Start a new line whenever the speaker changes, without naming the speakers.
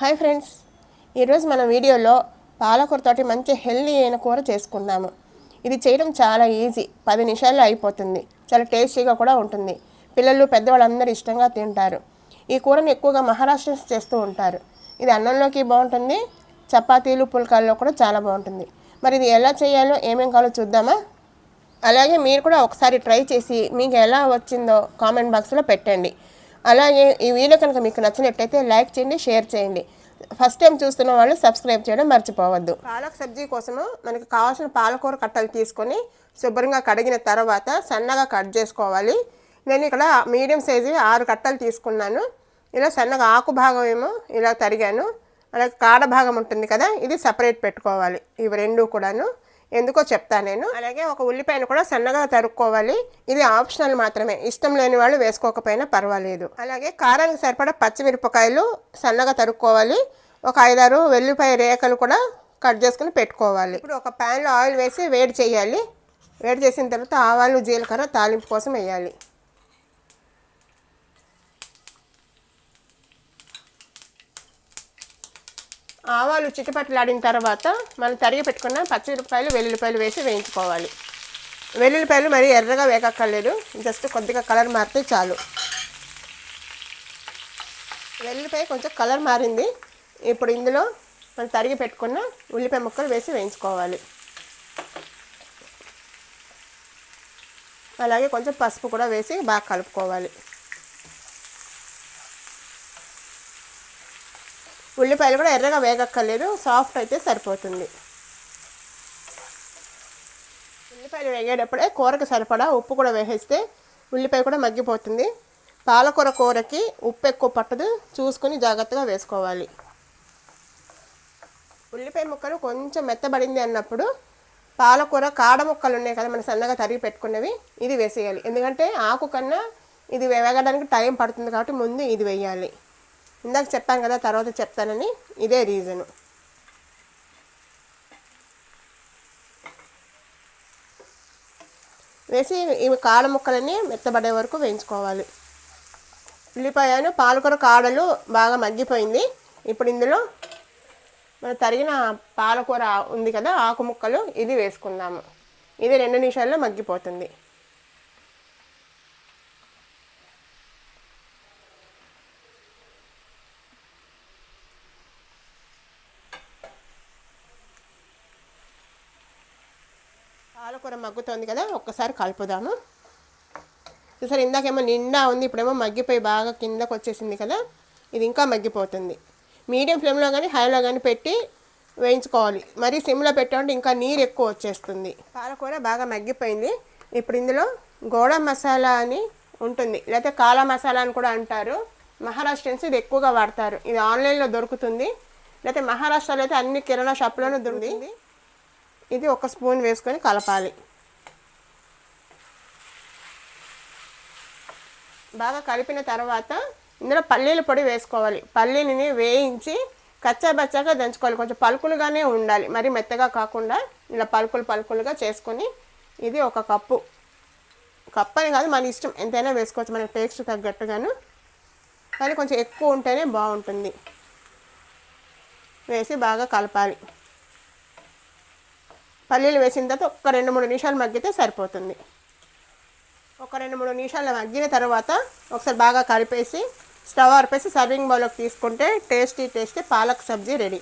Hi friends, ఈరోజు మన వీడియోలో పాలకూరతోటి మంచి హెల్దీ అయిన కూర చేసుకుందాము. ఇది చేయడం చాలా ఈజీ, 10 నిమిషాల్లో అయిపోతుంది. చాలా టేస్టీగా కూడా ఉంటుంది. పిల్లలు పెద్దవాళ్ళందరూ ఇష్టంగా తింటారు. ఈ కూరని ఎక్కువగా మహారాష్ట్రన్స్ చేస్తూ ఉంటారు. ఇది అన్నంలోకి బాగుంటుంది, చపాతీలు పుల్కాల్లో కూడా చాలా బాగుంటుంది. మరి ఇది ఎలా చేయాలో ఏమేం కావాలో చూద్దామా? అలాగే మీరు కూడా ఒకసారి ట్రై చేసి మీకు ఎలా వచ్చిందో కామెంట్ బాక్స్లో పెట్టండి. అలాగే ఈ వీడియో కనుక మీకు నచ్చినట్టయితే లైక్ చేయండి, షేర్ చేయండి. ఫస్ట్ టైం చూస్తున్న వాళ్ళు సబ్స్క్రైబ్ చేయడం మర్చిపోవద్దు. పాలక్ సబ్జీ కోసము మనకి కావాల్సిన పాలకూర కట్టలు తీసుకొని శుభ్రంగా కడిగిన తర్వాత సన్నగా కట్ చేసుకోవాలి. నేను ఇక్కడ మీడియం సైజు 6 కట్టలు తీసుకున్నాను. ఇలా సన్నగా ఆకు భాగం ఏమో ఇలా తరిగాను, అలాగే కాడ భాగం ఉంటుంది కదా, ఇది సపరేట్ పెట్టుకోవాలి. ఇవి రెండు కూడాను ఎందుకో చెప్తాను నేను. అలాగే ఒక ఉల్లిపాయను కూడా సన్నగా తరుక్కోవాలి. ఇది ఆప్షనల్ మాత్రమే, ఇష్టం లేని వాళ్ళు వేసుకోకపోయినా పర్వాలేదు. అలాగే కారానికి సరిపడా పచ్చిమిరపకాయలు సన్నగా తరుక్కోవాలి. ఒక 5-6 వెల్లుల్లిపాయ రేఖలు కూడా కట్ చేసుకుని పెట్టుకోవాలి. ఇప్పుడు ఒక ప్యాన్లో ఆయిల్ వేసి వేడి చేయాలి. వేడి చేసిన తర్వాత ఆవాలు జీలకర్ర తాలింపు కోసం వేయాలి. ఆవాలు చిటపటలాడిన తర్వాత మనం తరిగి పెట్టుకున్న పచ్చిమిరపకాయలు వెల్లుల్లిపాయలు వేసి వేయించుకోవాలి. వెల్లుల్లిపాయలు మరి ఎర్రగా వేగక్కర్లేదు, జస్ట్ కొద్దిగా కలర్ మారితే చాలు. వెల్లుల్లిపాయ కొంచెం కలర్ మారింది. ఇప్పుడు ఇందులో మనం తరిగి పెట్టుకున్న ఉల్లిపాయ ముక్కలు వేసి వేయించుకోవాలి. అలాగే కొంచెం పసుపు కూడా వేసి బాగా కలుపుకోవాలి. ఉల్లిపాయలు కూడా ఎర్రగా వేగక్కర్లేదు, సాఫ్ట్ అయితే సరిపోతుంది. ఉల్లిపాయలు వేగేటప్పుడే కూరకు సరిపడా ఉప్పు కూడా వేసేస్తే ఉల్లిపాయ కూడా మగ్గిపోతుంది. పాలకూర కూరకి ఉప్పు ఎక్కువ పట్టదు, చూసుకొని జాగ్రత్తగా వేసుకోవాలి. ఉల్లిపాయ ముక్కలు కొంచెం మెత్తబడింది అన్నప్పుడు పాలకూర కాడ ముక్కలు ఉన్నాయి కదా, మనం సన్నగా తరిగి పెట్టుకున్నవి, ఇది వేసేయాలి. ఎందుకంటే ఆకు కన్నా ఇది వేగడానికి టైం పడుతుంది కాబట్టి ముందు ఇది వేయాలి. ఇందాక చెప్పాను కదా, తర్వాత చెప్తానని, ఇదే రీజను. వేసి ఇవి కాడ ముక్కలని మెత్తబడే వరకు వేయించుకోవాలి. ఉల్లిపాయను పాలకూర కాడలు బాగా మగ్గిపోయింది. ఇప్పుడు ఇందులో మనం తరిగిన పాలకూర ఉంది కదా, ఆకు ముక్కలు, ఇది వేసుకుందాము. ఇది 2 నిమిషాల్లో మగ్గిపోతుంది. పాలకూర మగ్గుతోంది కదా, ఒక్కసారి కలుపుదాము. చూసారు, ఇందాకేమో నిండా ఉంది, ఇప్పుడేమో మగ్గిపోయి బాగా కిందకు వచ్చేసింది కదా, ఇది ఇంకా మగ్గిపోతుంది. మీడియం ఫ్లేమ్లో కానీ హైలో కానీ పెట్టి వేయించుకోవాలి. మరి సిమ్లో పెట్టామంటే ఇంకా నీరు ఎక్కువ వచ్చేస్తుంది. పాలకూర బాగా మగ్గిపోయింది. ఇప్పుడు ఇందులో గోడ మసాలా అని ఉంటుంది, లేకపోతే కాలా మసాలా అని కూడా అంటారు. మహారాష్ట్రన్స్ ఇది ఎక్కువగా వాడతారు. ఇది ఆన్లైన్లో దొరుకుతుంది, లేకపోతే మహారాష్ట్రలో అయితే అన్ని కిరాణా షాప్లోనూ దొరుకుతుంది. ఇది 1 స్పూన్ వేసుకొని కలపాలి. బాగా కలిపిన తర్వాత ఇందులో పల్లీల పొడి వేసుకోవాలి. పల్లీని వేయించి కచ్చాబచ్చాగా దంచుకోవాలి. కొంచెం పలుకులుగానే ఉండాలి, మరి మెత్తగా కాకుండా ఇలా పలుకులుగా చేసుకొని, ఇది 1 కప్పు. కప్పు అని కాదు, మన ఇష్టం, ఎంతైనా వేసుకోవచ్చు, మన టేస్ట్ తగ్గట్టుగాను. కానీ కొంచెం ఎక్కువ ఉంటేనే బాగుంటుంది. వేసి బాగా కలపాలి. పల్లీలు వేసిన తర్వాత ఒక 2-3 నిమిషాలు మగ్గితే సరిపోతుంది. ఒక 2-3 నిమిషాలు మగ్గిన తర్వాత ఒకసారి బాగా కలిపేసి స్టవ్ ఆర్పేసి సర్వింగ్ బౌల్లోకి తీసుకుంటే టేస్టీ పాలక్ సబ్జీ రెడీ.